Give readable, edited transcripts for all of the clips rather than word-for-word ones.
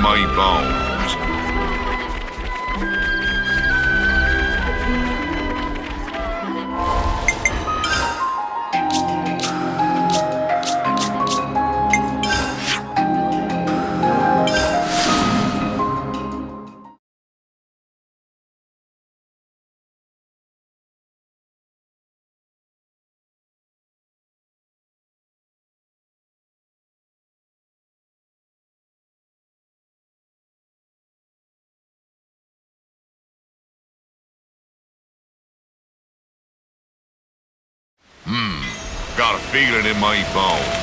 my bones. Got a feeling in my bones.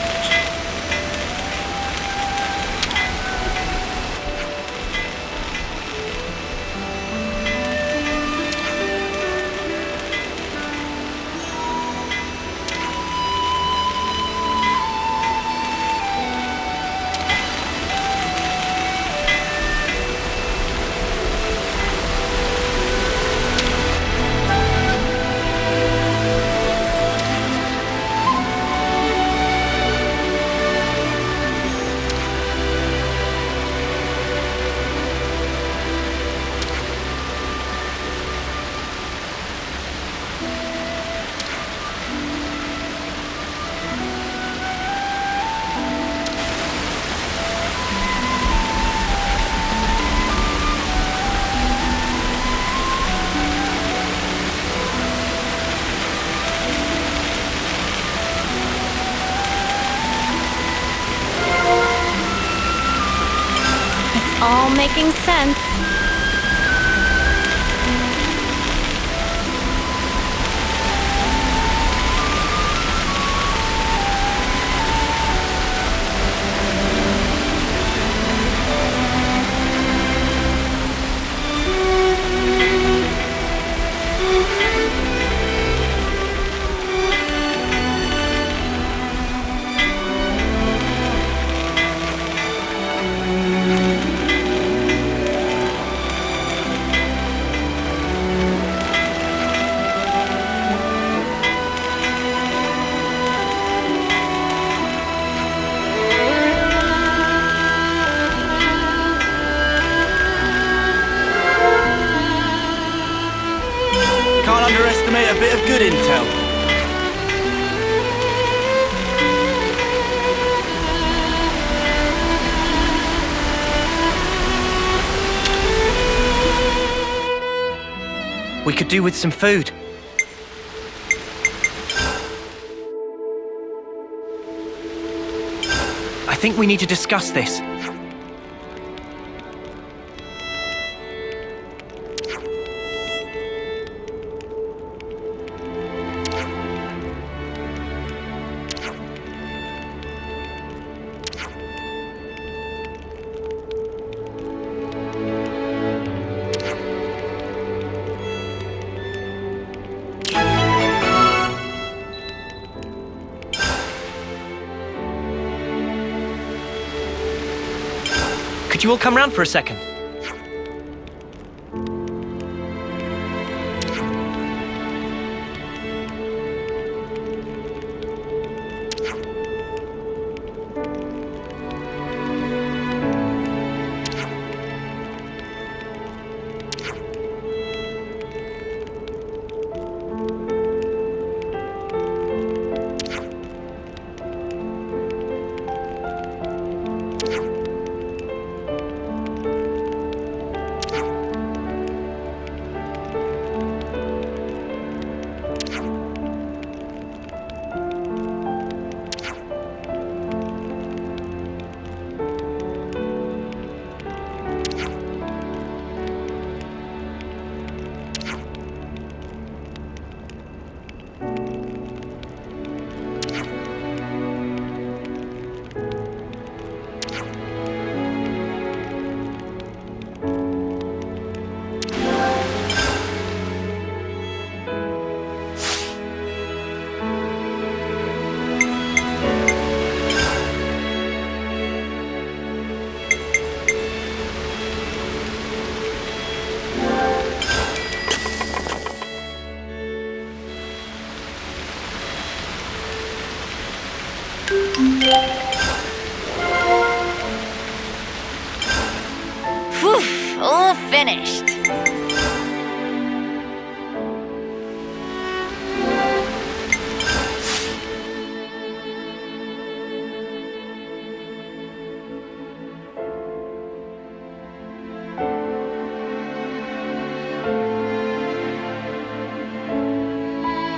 All making sense. Can't underestimate a bit of good intel. We could do with some food. I think we need to discuss this. Could you all come round for a second? All finished.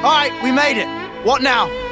All right, we made it. What now?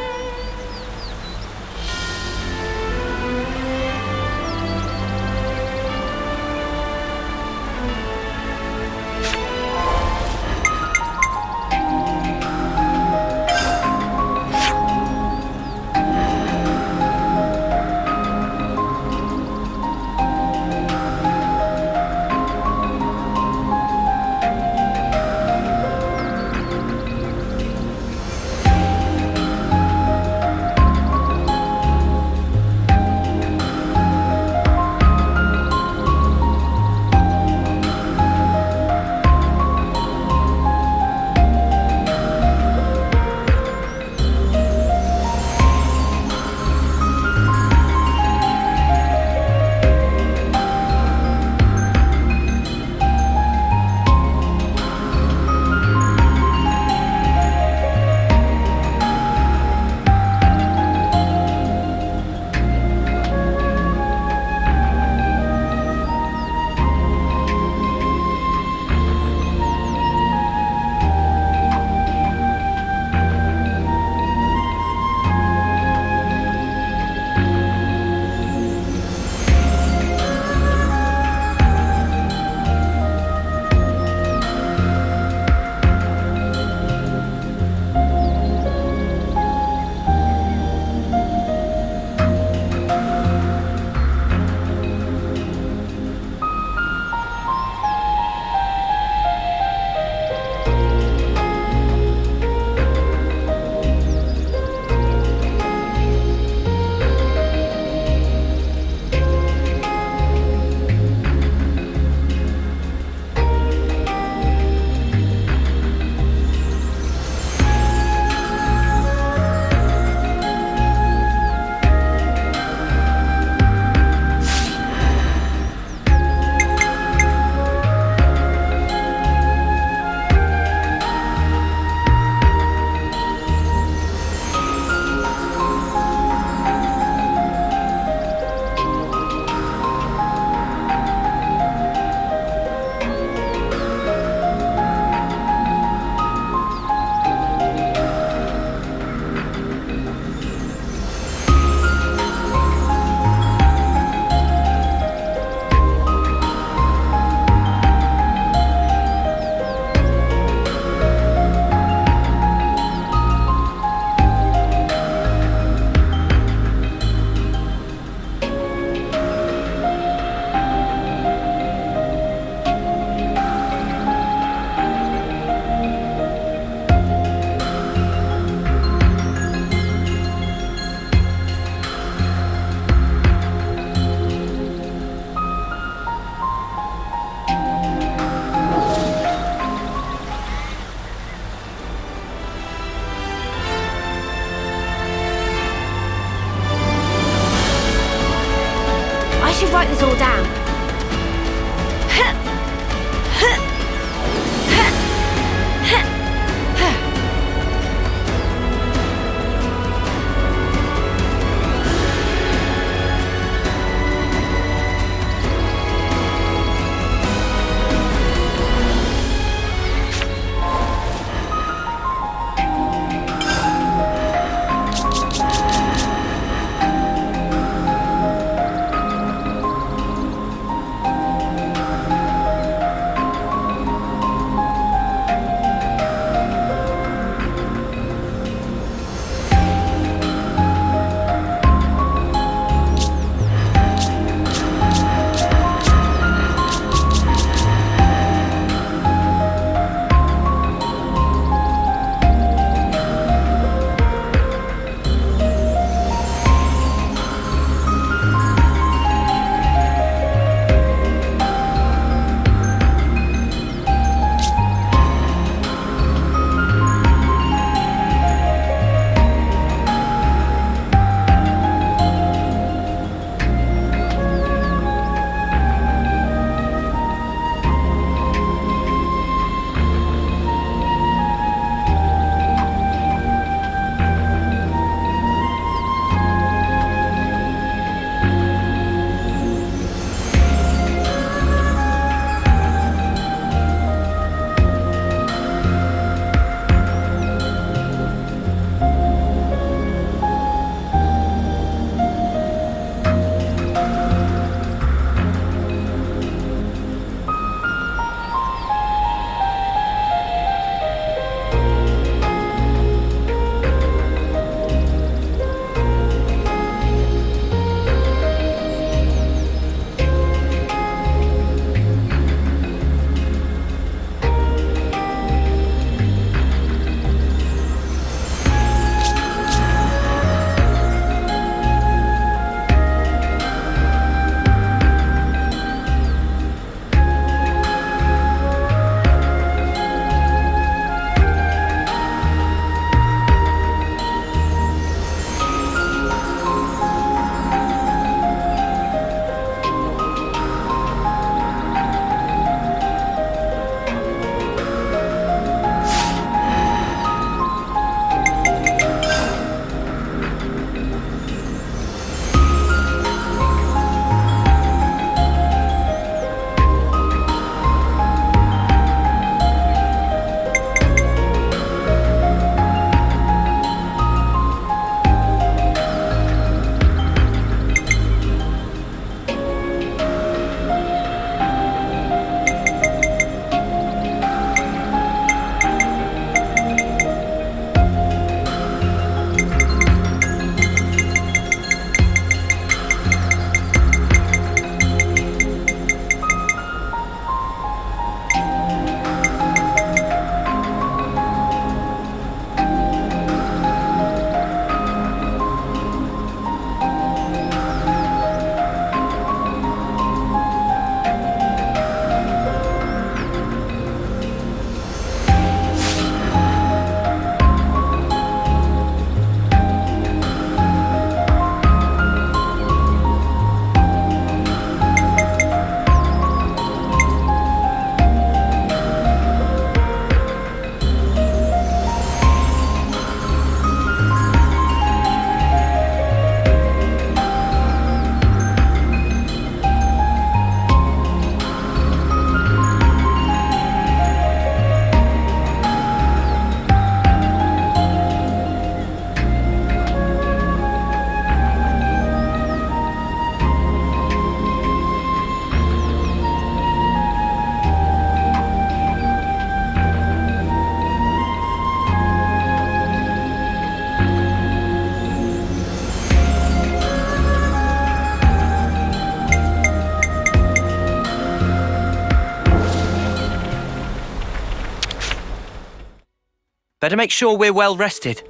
Better make sure we're well rested.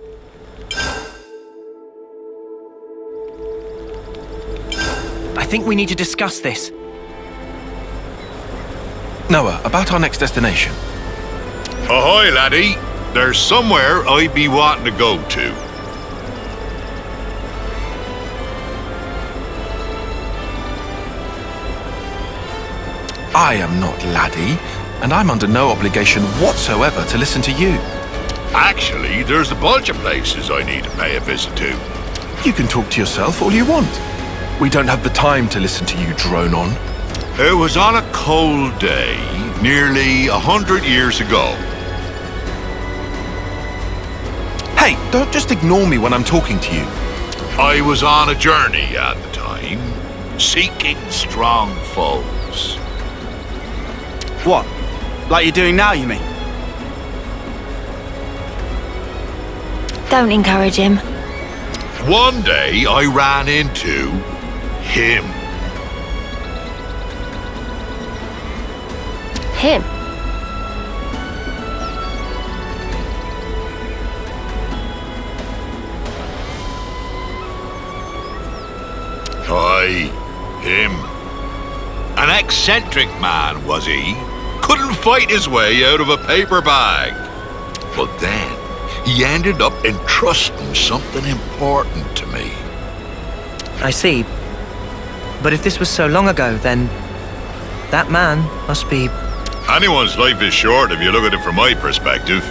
I think we need to discuss this. Noah, about our next destination. Ahoy, laddie. There's somewhere I'd be wanting to go to. I am not laddie, and I'm under no obligation whatsoever to listen to you. Actually, there's a bunch of places I need to pay a visit to. You can talk to yourself all you want. We don't have the time to listen to you drone on. It was on a cold day, nearly 100 years ago. Hey, don't just ignore me when I'm talking to you. I was on a journey at the time, seeking strong foes. What? Like you're doing now, you mean? Don't encourage him. One day I ran into him. Him. Aye, him. An eccentric man, was he? Couldn't fight his way out of a paper bag. But then, he ended up entrusting something important to me. I see. But if this was so long ago, then that man must be... Anyone's life is short if you look at it from my perspective.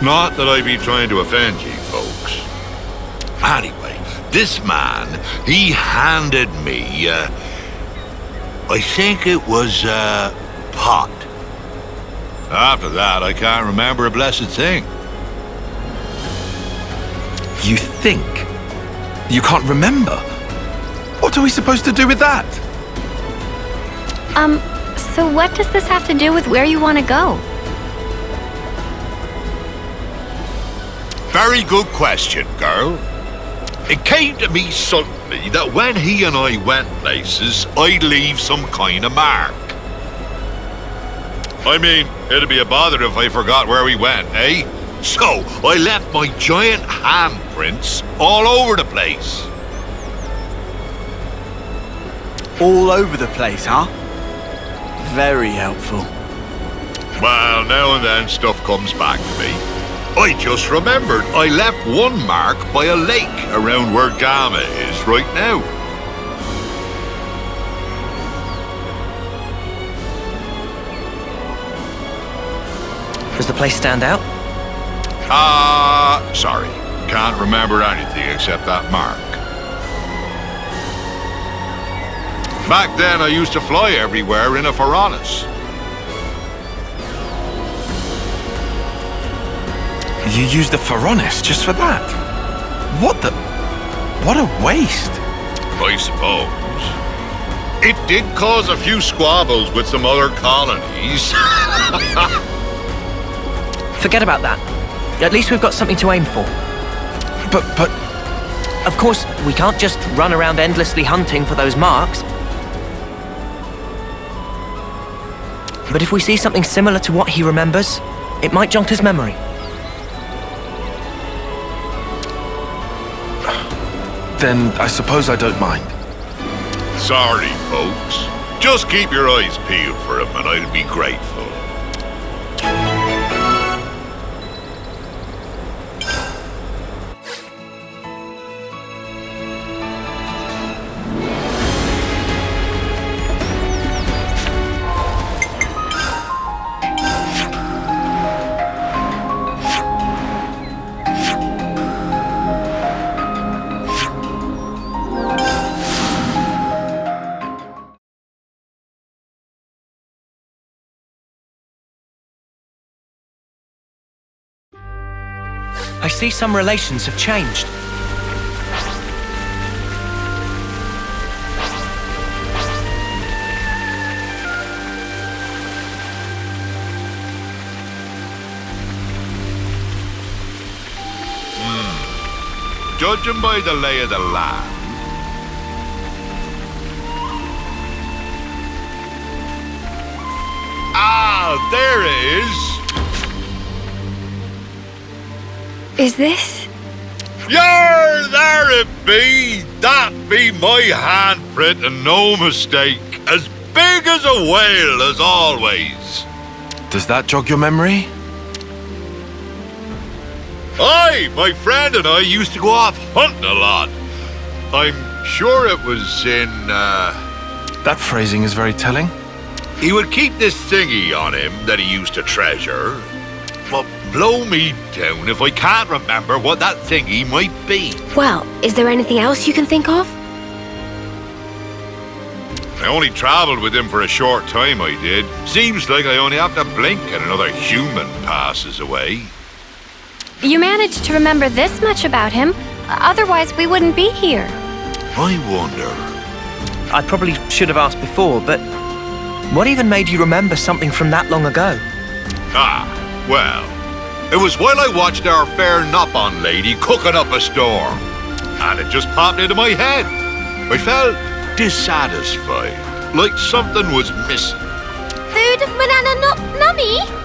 Not that I be trying to offend you folks. Anyway, this man, he handed me, I think it was a pot. After that, I can't remember a blessed thing. You think? You can't remember? What are we supposed to do with that? So what does this have to do with where you want to go? Very good question, girl. It came to me suddenly that when he and I went places, I'd leave some kind of mark. I mean, it'd be a bother if I forgot where we went, eh? So, I left my giant handprints all over the place. All over the place, huh? Very helpful. Well, now and then stuff comes back to me. I just remembered I left one mark by a lake around where Gamma is right now. Does the place stand out? Sorry. Can't remember anything except that mark. Back then, I used to fly everywhere in a Pharaonis. You used the Pharaonis just for that? What the... What a waste. I suppose. It did cause a few squabbles with some other colonies. Forget about that. At least we've got something to aim for. But... Of course, we can't just run around endlessly hunting for those marks. But if we see something similar to what he remembers, it might jog his memory. Then I suppose I don't mind. Sorry, folks. Just keep your eyes peeled for him and I'll be grateful. I see some relations have changed. Judging by the lay of the land, there it is. Is this? Yar, there it be! That be my handprint and no mistake. As big as a whale as always. Does that jog your memory? Aye, my friend and I used to go off hunting a lot. I'm sure it was in, That phrasing is very telling. He would keep this thingy on him that he used to treasure. But blow me down if I can't remember what that thingy might be. Well, is there anything else you can think of? I only travelled with him for a short time, I did. Seems like I only have to blink and another human passes away. You managed to remember this much about him. Otherwise, we wouldn't be here. I wonder. I probably should have asked before, but what even made you remember something from that long ago? Ah, well, it was while I watched our fair Nop-on lady cooking up a storm. And it just popped into my head. I felt dissatisfied, like something was missing. Food of banana nummy?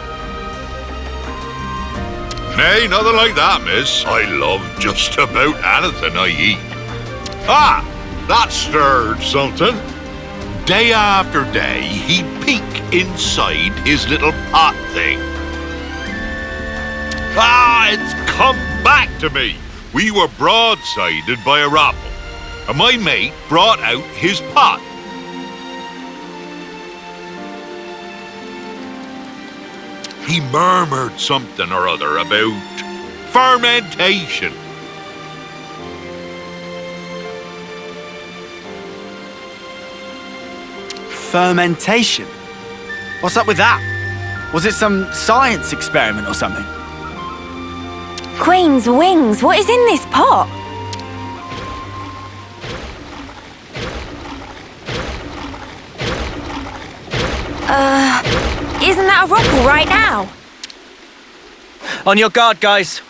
Nay, nothing like that, miss. I love just about anything I eat. Ah, that stirred something. Day after day, he'd peek inside his little pot thing. Ah, it's come back to me. We were broadsided by a rabble, and my mate brought out his pot. He murmured something or other about fermentation. Fermentation? What's up with that? Was it some science experiment or something? Queen's wings, what is in this pot? Isn't that a rockel right now? On your guard, guys.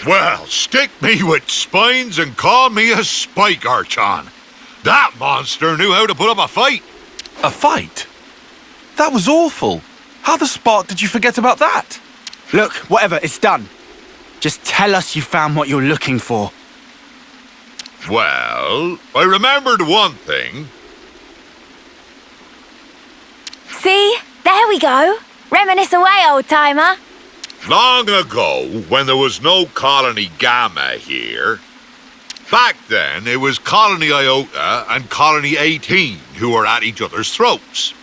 Well, stick me with spines and call me a spike archon. That monster knew how to put up a fight. A fight? That was awful. How the spark did you forget about that? Look, whatever, it's done. Just tell us you found what you're looking for. Well, I remembered one thing. See? There we go. Reminisce away, old-timer. Long ago, when there was no Colony Gamma here, back then it was Colony Iota and Colony 18 who were at each other's throats.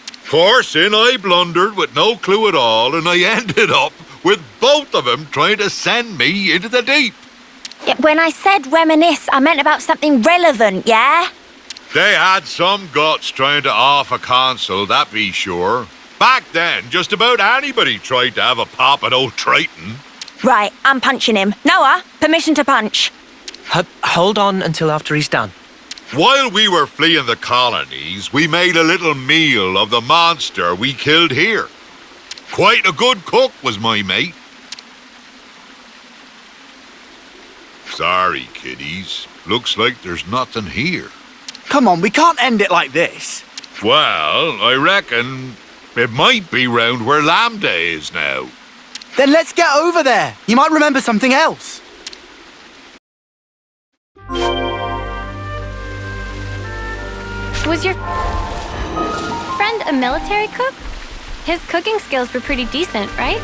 Of course, in I blundered with no clue at all, and I ended up with both of them trying to send me into the deep. When I said reminisce, I meant about something relevant, yeah? They had some guts trying to off a console, that be sure. Back then, just about anybody tried to have a pop at old Triton. Right, I'm punching him. Noah, permission to punch. Hold on until after he's done. While we were fleeing the colonies, we made a little meal of the monster we killed here. Quite a good cook was my mate. Sorry, kiddies. Looks like there's nothing here. Come on, we can't end it like this. Well, I reckon it might be round where Lambda is now. Then let's get over there. You might remember something else. Was your friend a military cook? His cooking skills were pretty decent, right?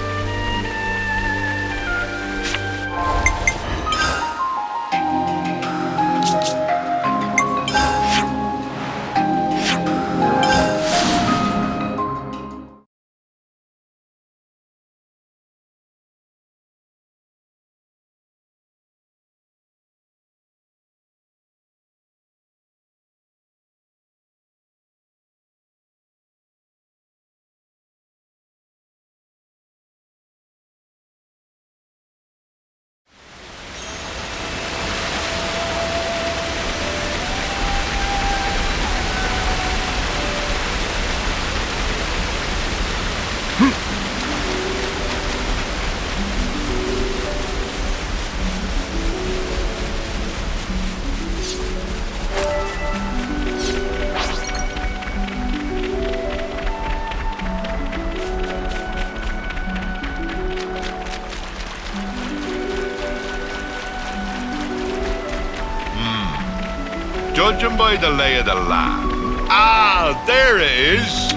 Judging by the lay of the land. Ah, there it is.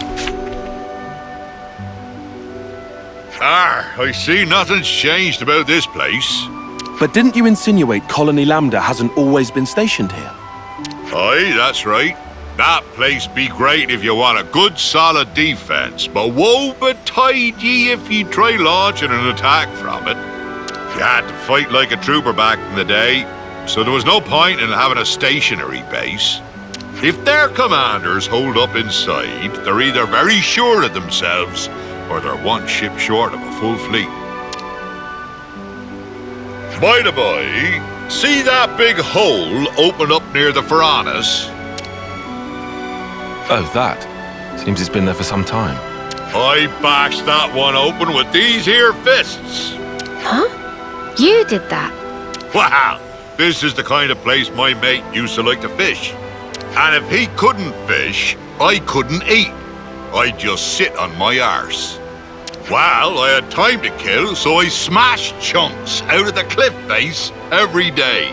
I see nothing's changed about this place. But didn't you insinuate Colony Lambda hasn't always been stationed here? Aye, that's right. That place be great if you want a good solid defense, but woe betide ye if ye try launching an attack from it. You had to fight like a trooper back in the day, so there was no point in having a stationary base. If their commanders hold up inside, they're either very sure of themselves or they're one ship short of a full fleet. By the by, see that big hole open up near the Furnace? Oh, that. Seems it's been there for some time. I bashed that one open with these here fists. Huh? You did that? Wow, this is the kind of place my mate used to like to fish. And if he couldn't fish, I couldn't eat. I'd just sit on my arse. Well, I had time to kill, so I smashed chunks out of the cliff face every day.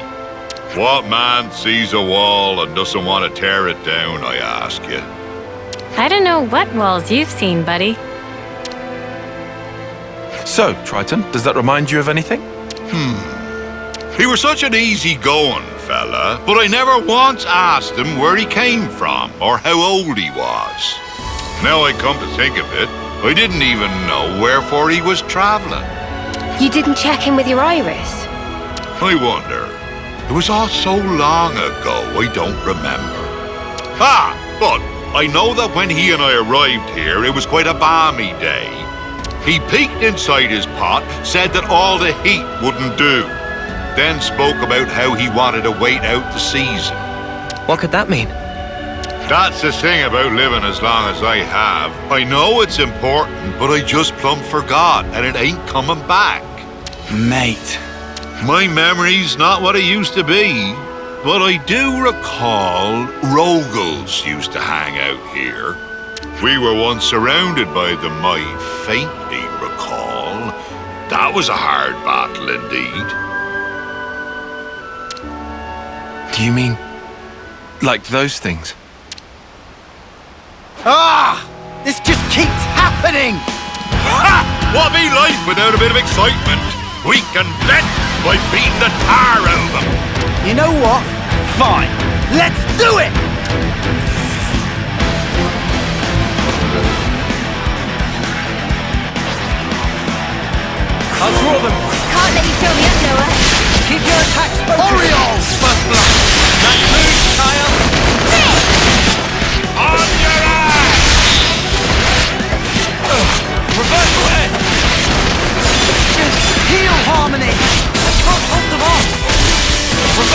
What man sees a wall and doesn't want to tear it down, I ask you? I don't know what walls you've seen, buddy. So, Triton, does that remind you of anything? He was such an easy-going fella, but I never once asked him where he came from or how old he was. Now I come to think of it, I didn't even know wherefore he was travelling. You didn't check in with your iris? I wonder. It was all so long ago, I don't remember. Ah, but I know that when he and I arrived here, it was quite a balmy day. He peeked inside his pot, said that all the heat wouldn't do, then spoke about how he wanted to wait out the season. What could that mean? That's the thing about living as long as I have. I know it's important, but I just plumb forgot, and it ain't coming back. Mate. My memory's not what it used to be, but I do recall Rogals used to hang out here. We were once surrounded by them, I faintly recall. That was a hard battle indeed. Do you mean... like those things? Ah! This just keeps happening! Ha! What be life without a bit of excitement? We can bet by beating the tar out of them. You know what? Fine. Let's do it! I'll draw them. Can't let you throw me up, Noah. Keep your attacks focused. Orioles, first blood! That move, Kyle. On your ass! Reversal edge. Heal harmony! I can't hold them off. Reversal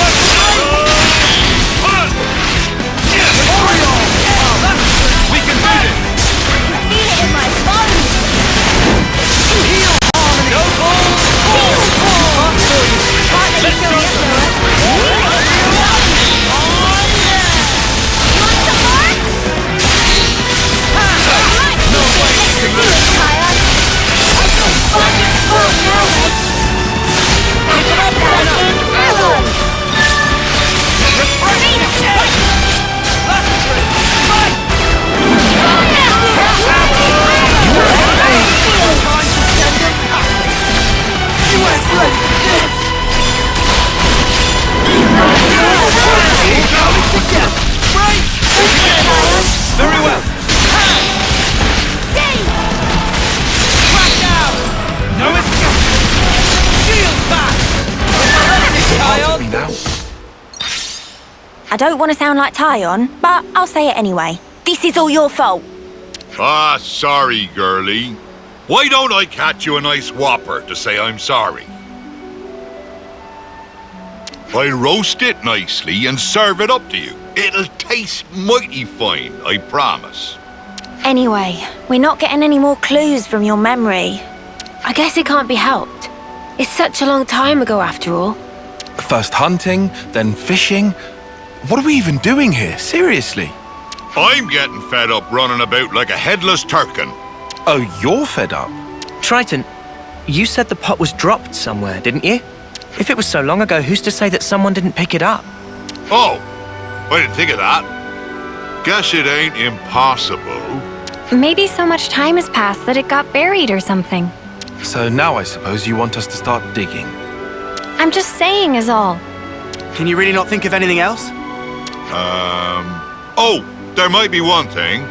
I don't want to sound like Tyon, but I'll say it anyway. This is all your fault. Ah, sorry, girlie. Why don't I catch you a nice whopper to say I'm sorry? I'll roast it nicely and serve it up to you. It'll taste mighty fine, I promise. Anyway, we're not getting any more clues from your memory. I guess it can't be helped. It's such a long time ago after all. First hunting, then fishing. What are we even doing here? Seriously? I'm getting fed up running about like a headless turkin. Oh, you're fed up? Triton, you said the pot was dropped somewhere, didn't you? If it was so long ago, who's to say that someone didn't pick it up? Oh, I didn't think of that. Guess it ain't impossible. Maybe so much time has passed that it got buried or something. So now I suppose you want us to start digging. I'm just saying is all. Can you really not think of anything else? Oh, there might be one thing.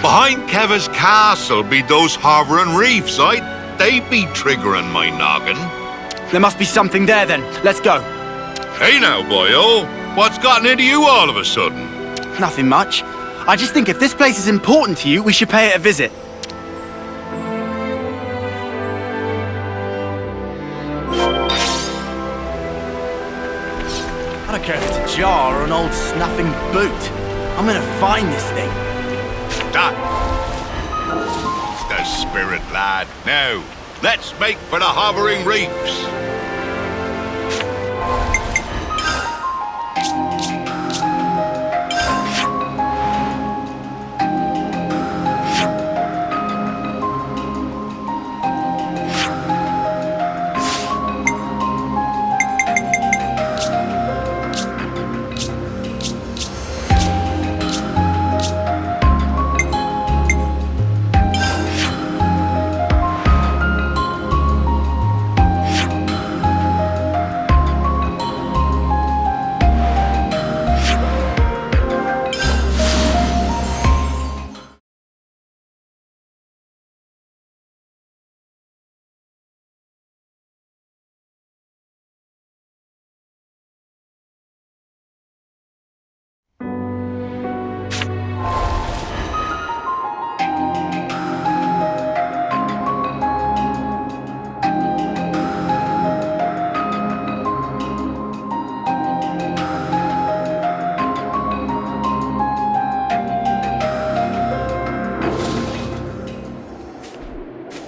Behind Keva's castle be those hovering reefs, they'd be triggering my noggin. There must be something there then. Let's go. Hey now, boyo. What's gotten into you all of a sudden? Nothing much. I just think if this place is important to you, we should pay it a visit. I don't care if it's a jar or an old snuffing boot. I'm gonna find this thing. That. It's the spirit, lad. Now, let's make for the hovering reefs.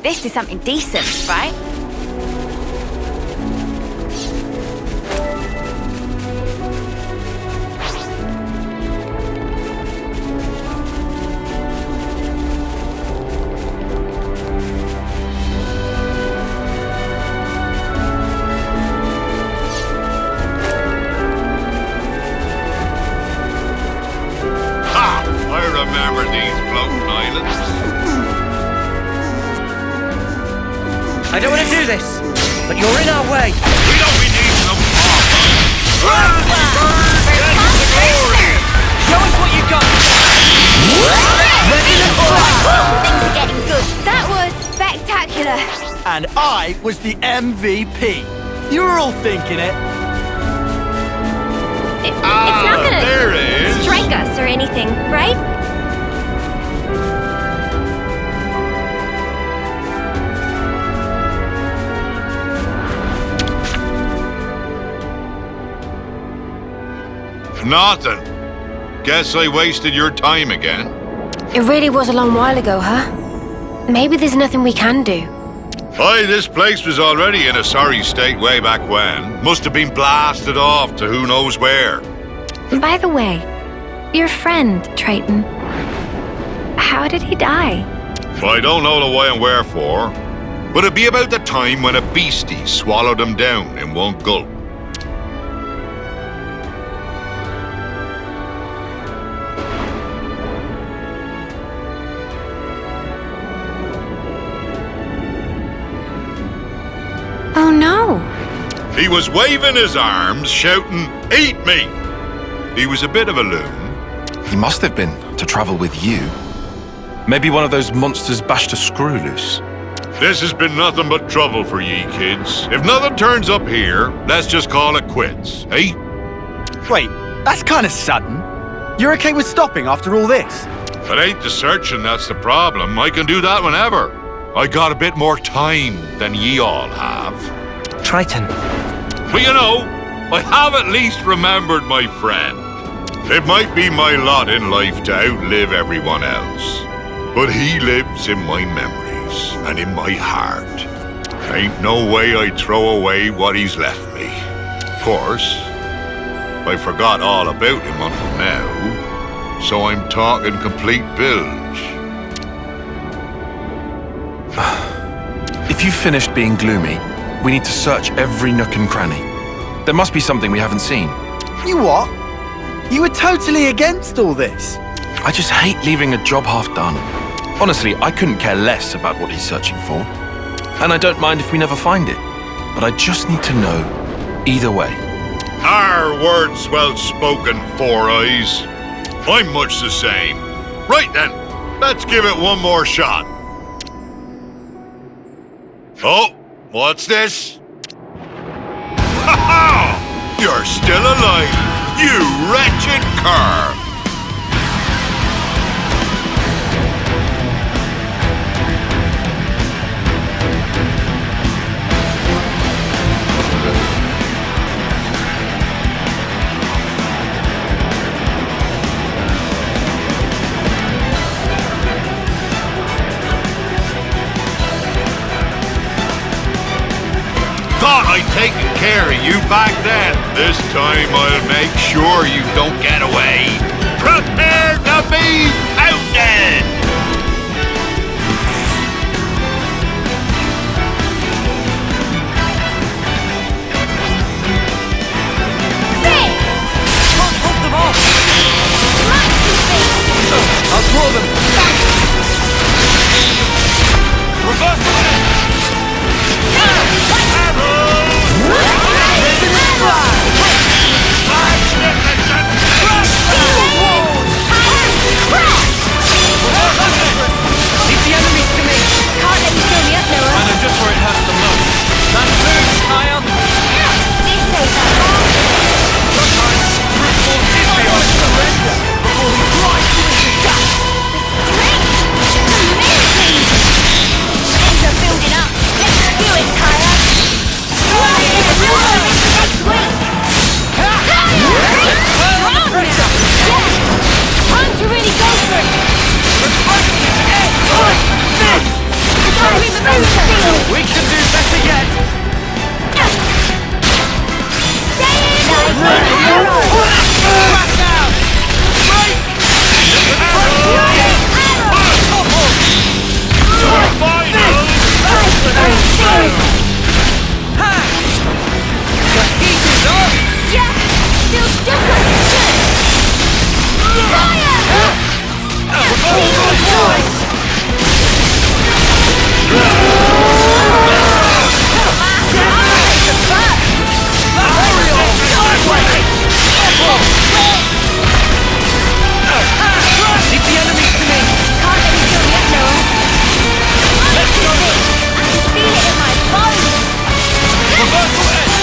This is something decent, right? Ha! I remember these floating islands. I don't want to do this, but you're in our way. We don't be needing them Show us what you got. Things are getting good. That was spectacular. And I was the MVP. You were all thinking it. It's not gonna there it is. strike us or anything, right? Nothing. Guess I wasted your time again. It really was a long while ago, huh? Maybe there's nothing we can do. Aye, this place was already in a sorry state way back when. Must have been blasted off to who knows where. By the way, your friend, Triton, how did he die? I don't know the why and wherefore, but it'd be about the time when a beastie swallowed him down in one gulp. Oh no! He was waving his arms, shouting, "Eat me!" He was a bit of a loon. He must have been, to travel with you. Maybe one of those monsters bashed a screw loose. This has been nothing but trouble for ye kids. If nothing turns up here, let's just call it quits, eh? Wait, That's kind of sudden. You're okay with stopping after all this? It ain't the searching that's the problem. I can do that whenever. I got a bit more time than ye all have. Triton. But you know, I have at least remembered my friend. It might be my lot in life to outlive everyone else, but he lives in my memories and in my heart. Ain't no way I'd throw away what he's left me. Of course, I forgot all about him until now, so I'm talking complete bilge. If you've finished being gloomy, we need to search every nook and cranny. There must be something we haven't seen. You what? You were totally against all this. I just hate leaving a job half done. Honestly, I couldn't care less about what he's searching for. And I don't mind if we never find it. But I just need to know either way. Our words well spoken, Four Eyes. I'm much the same. Right then, let's give it one more shot. Oh, what's this? Ha ha! You're still alive, you wretched cur! Thought I'd taken care of you back then. This time I'll make sure you don't get away. Prepare to be pounded! Can't hold them off! I'll throw them! Reversal! Leave the enemies to me! Can't let you fill me up, Noah. I know just where it hurts the most. That moves, Kyle! This ain't that hard. Sometimes, brute force is the only surrender before we drive you into dust! It's amazing! Things are building up. Let's do it, Kaya. Time to really go for it! We can do better yet! Back out! The heat is on! Yeah! Feels just like it should! Fire! Keep the enemies to me! Can't let me kill yet, Noah. Let's go! I can feel it in my bones! Reversal edge!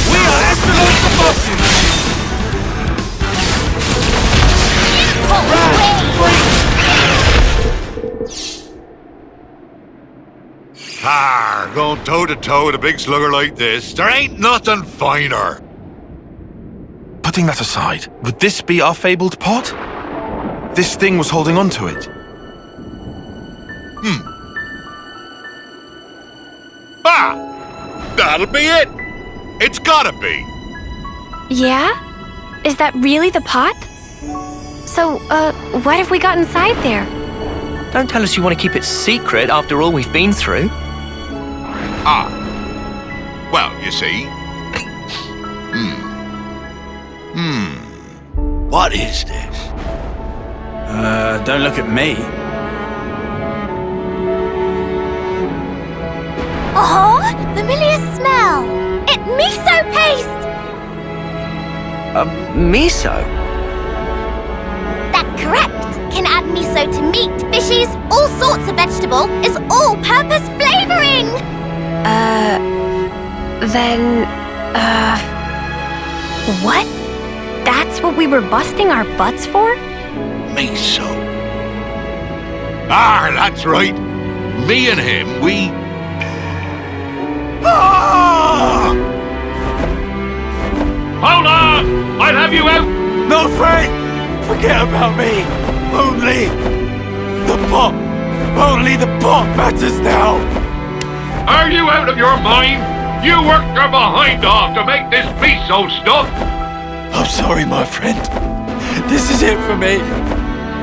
We are excellent for bosses! Going toe-to-toe with a big slugger like this, there ain't nothing finer. Putting that aside, would this be our fabled pot? This thing was holding on to it. Ah! That'll be it! It's gotta be! Yeah? Is that really the pot? So, what have we got inside there? Don't tell us you want to keep it secret after all we've been through. Ah. Well, you see. What is this? Don't look at me. Oh, familiar smell. It's miso paste. Miso? That can add miso to meat, fishes, all sorts of vegetable. It's all-purpose flavoring. What? That's what we were busting our butts for? Miso. Ah, that's right. Me and him, we... Ah! Hold on! I'll have you out! No, Frank! Forget about me! Only the pot! Only the pot matters now! Are you out of your mind? You worked your behind off to make this miso stuff! I'm sorry, my friend. This is it for me.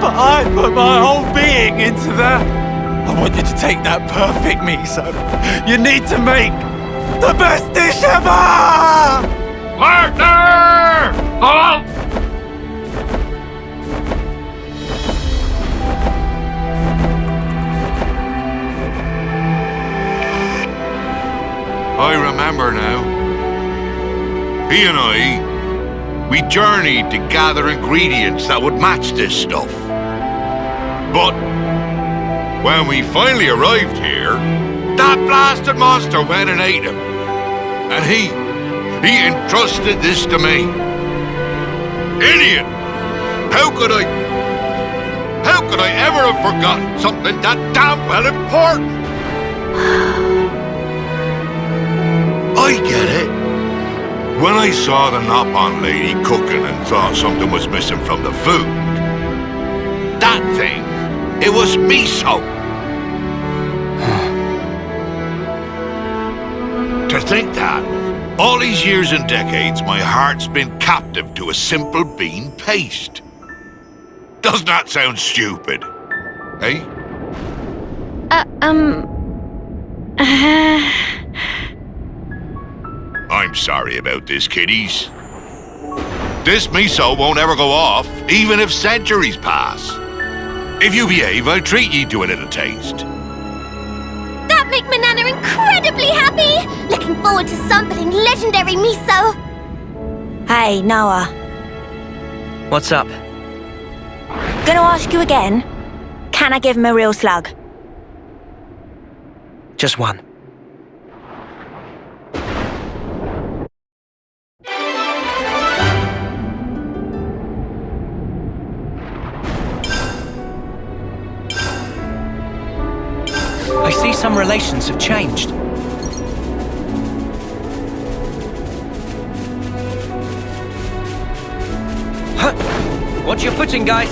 But I put my whole being into that. I want you to take that perfect miso. You need to make the best dish ever! Partner! Oh! I remember now. He and I, we journeyed to gather ingredients that would match this stuff. But when we finally arrived here, that blasted monster went and ate him. And he entrusted this to me. Idiot! How could I ever have forgotten something that damn well important? I get it. When I saw the Nopon lady cooking and thought something was missing from the food, that thing, it was miso. To think that, all these years and decades, my heart's been captive to a simple bean paste. Doesn't that sound stupid? Eh? I'm sorry about this, kiddies. This miso won't ever go off, even if centuries pass. If you behave, I'll treat ye to a little taste. That make my Nana incredibly happy. Looking forward to sampling legendary miso. Hey, Noah. What's up? Gonna ask you again. Can I give him a real slug? Just one. I see some relations have changed. Huh. Watch your footing, guys.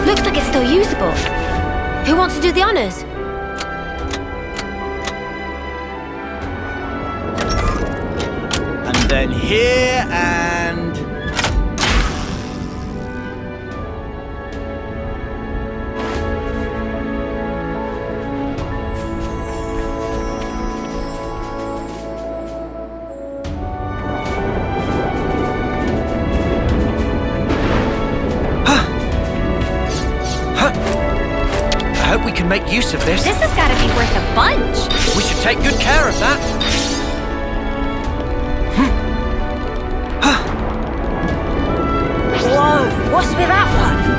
Looks like it's still usable. Who wants to do the honors? And then here and... I hope we can make use of this. This has got to be worth a bunch. We should take good care of that. Whoa, what's with that one?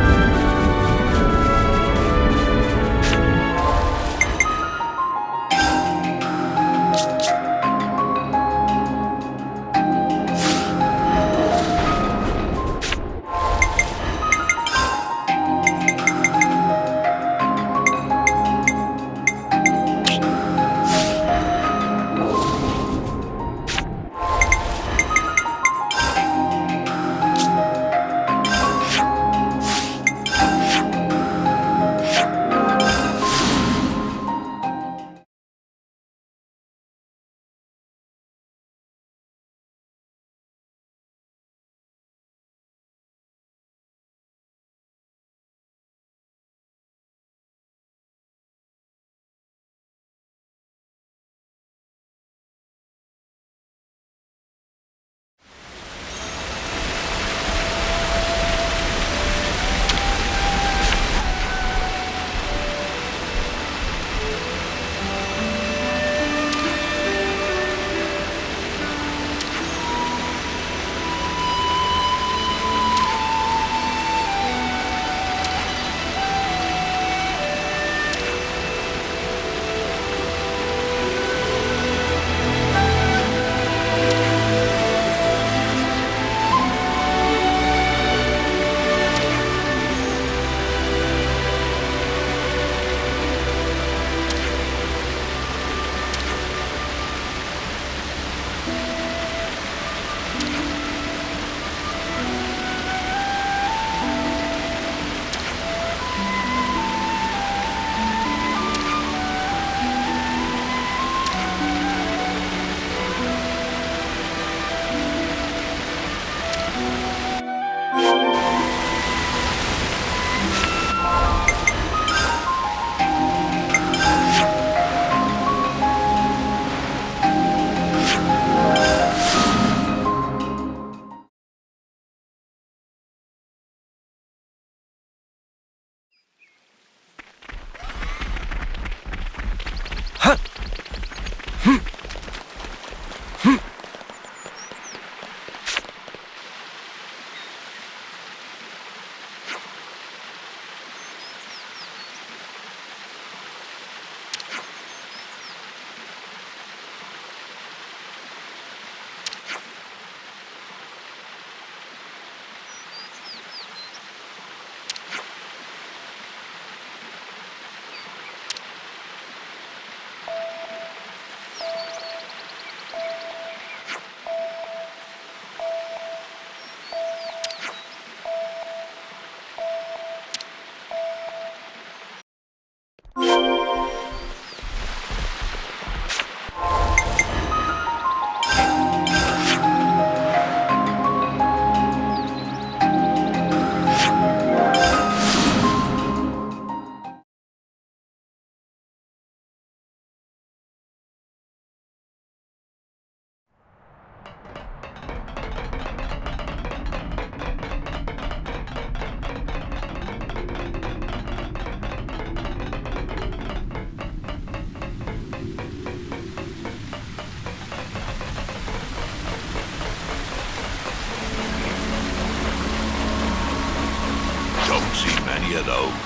of those.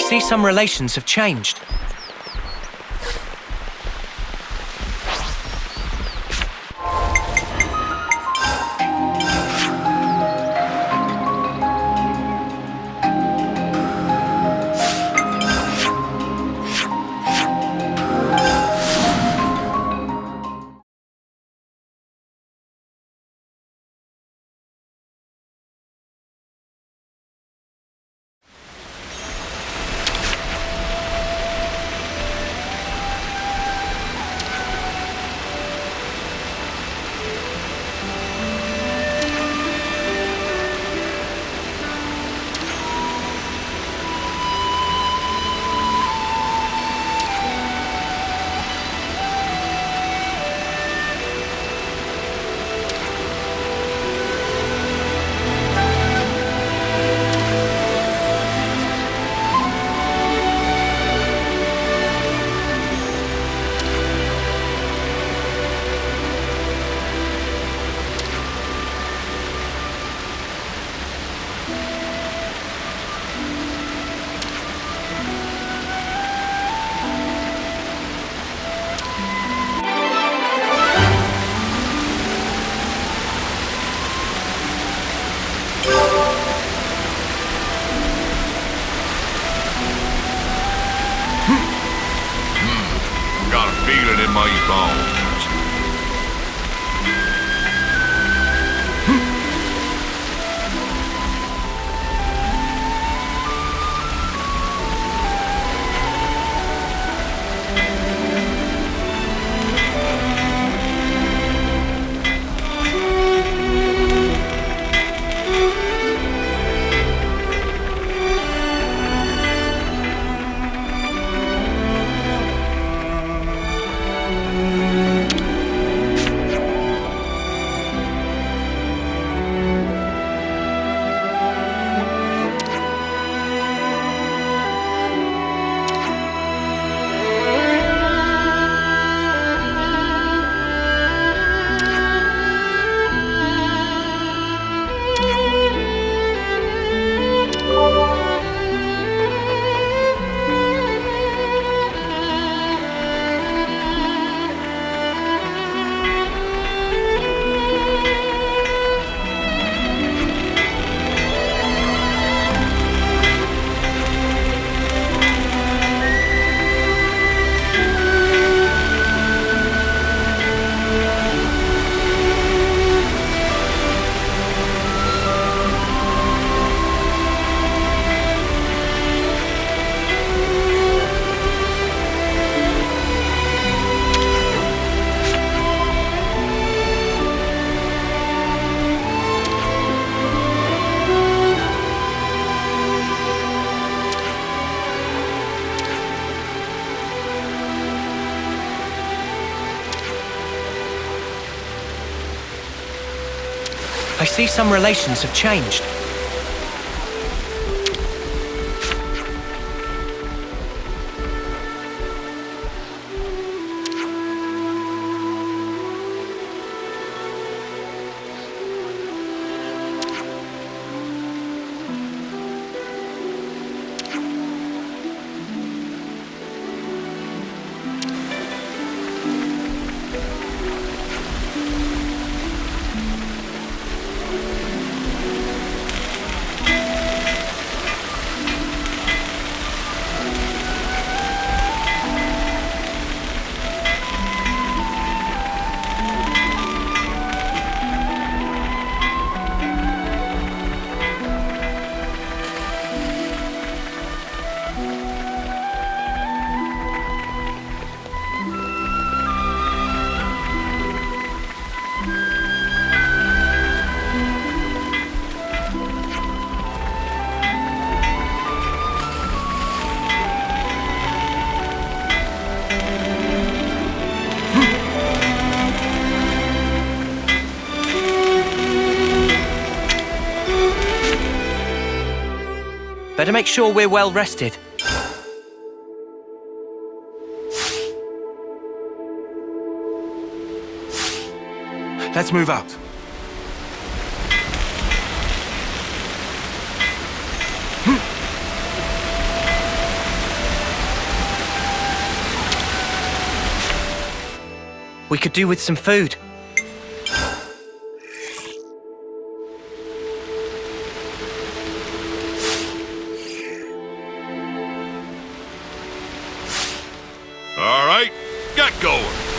see some relations have changed. Got a feeling in my bones. I see some relations have changed. Better make sure we're well rested. Let's move out. we could do with some food. All right, get going.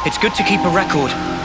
It's good to keep a record.